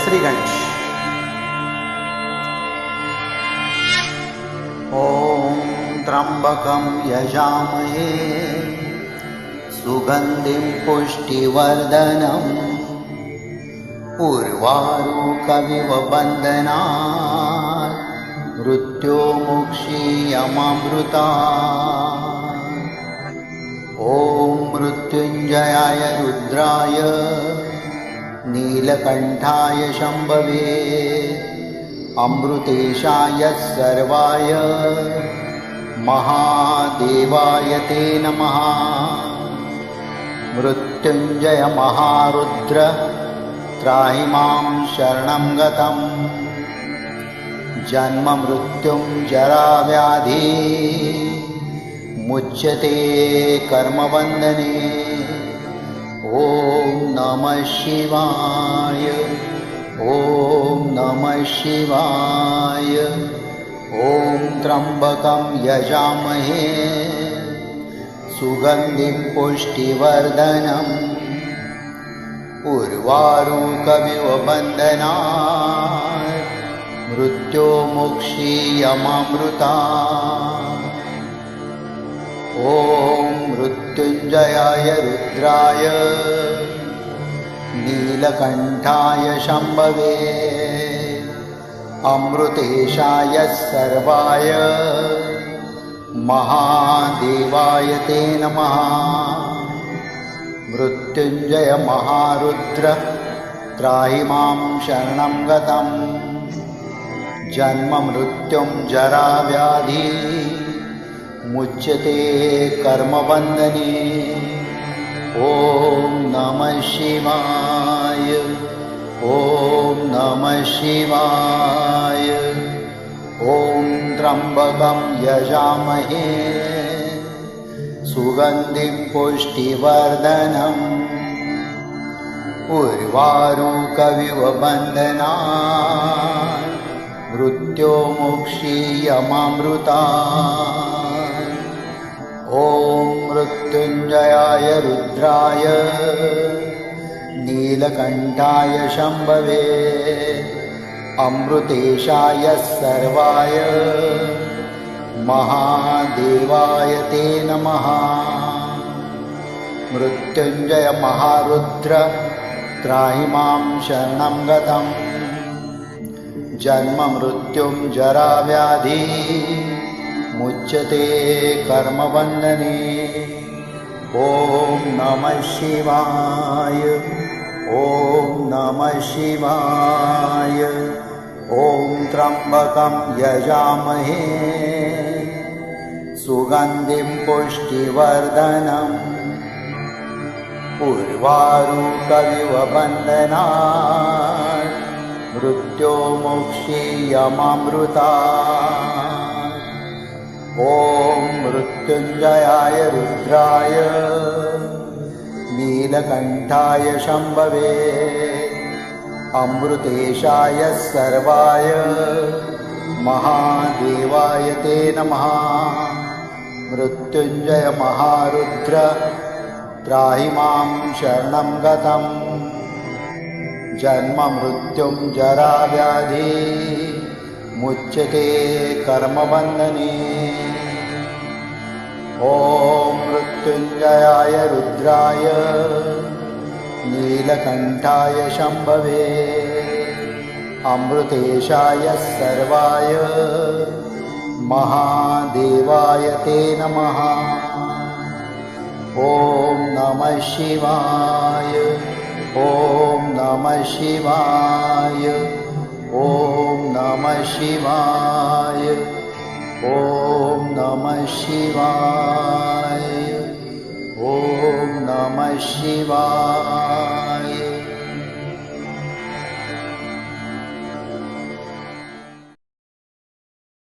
श्री गणेश। ॐ त्र्यंबकं यजामहे सुगन्धिं पुष्टिवर्धनम् उर्वारुकमिव बन्धनात् मृत्योर्मुक्षीयमामृतात्। ॐ मृत्युञ्जयाय रुद्राय नीलकण्ठाय शम्भवे अमृतेशाय सर्वाय महादेवाय ते नमः। मृत्युञ्जय महारुद्र त्राहि मां शरणं गतं जन्म मृत्युं जरा व्याधि मुच्यते कर्मबन्धने। ॐ नमः शिवाय, ॐ नमः शिवाय। ॐ त्र्यंबकं यजामहे सुगन्धिं पुष्टिवर्धनम् उर्वारुकमिव बन्धनात् मृत्योर्मुक्षीयमामृतात्। ॐ मृत्युञ्जयाय रुद्राय नीलकण्ठाय शम्भवे अमृतेशाय सर्वाय महादेवाय ते नमः। मृत्युञ्जय महारुद्र त्राहि मां शरणं गतं जन्म मृत्युं जरा व्याधि मुच्यते कर्मबन्धने। ॐ नमः शिवाय, ॐ नमः शिवाय। ॐ त्र्यंबकं यजामहे सुगन्धिं पुष्टिवर्धनम् उर्वारुकमिव बन्धनात् मृत्योर्मुक्षीयमामृतात्। ॐ मृत्युञ्जयाय रुद्राय नीलकण्ठाय शम्भवे अमृतेशाय सर्वाय महादेवाय ते नमः। मृत्युञ्जय महारुद्र त्राहि मां शरणं गतं जन्म मृत्युं जरा व्याधि मुच्यते कर्मबन्धने। ॐ नमः शिवाय, ॐ नमः शिवाय। ॐ त्र्यंबकं यजामहे सुगन्धिं पुष्टिवर्धनम् उर्वारुकमिव बन्धनात् मृत्योर्मुक्षीयमामृतात्। ॐ मृत्युञ्जयाय रुद्राय नीलकण्ठाय शम्भवे अमृतेशाय सर्वाय महादेवाय ते नमः। मृत्युञ्जय महारुद्र त्राहि मां शरणं गतं जन्म मृत्युं जरा व्याधि मुच्यते कर्मबन्धने। ॐ मृत्युञ्जयाय रुद्राय नीलकण्ठाय शम्भवे अमृतेशाय सर्वाय महादेवाय ते नमः। ॐ नमः शिवाय, ॐ नमः शिवाय। ॐ नमः शिवाय, ॐ नमः शिवाय। ॐ नमः शिवाय।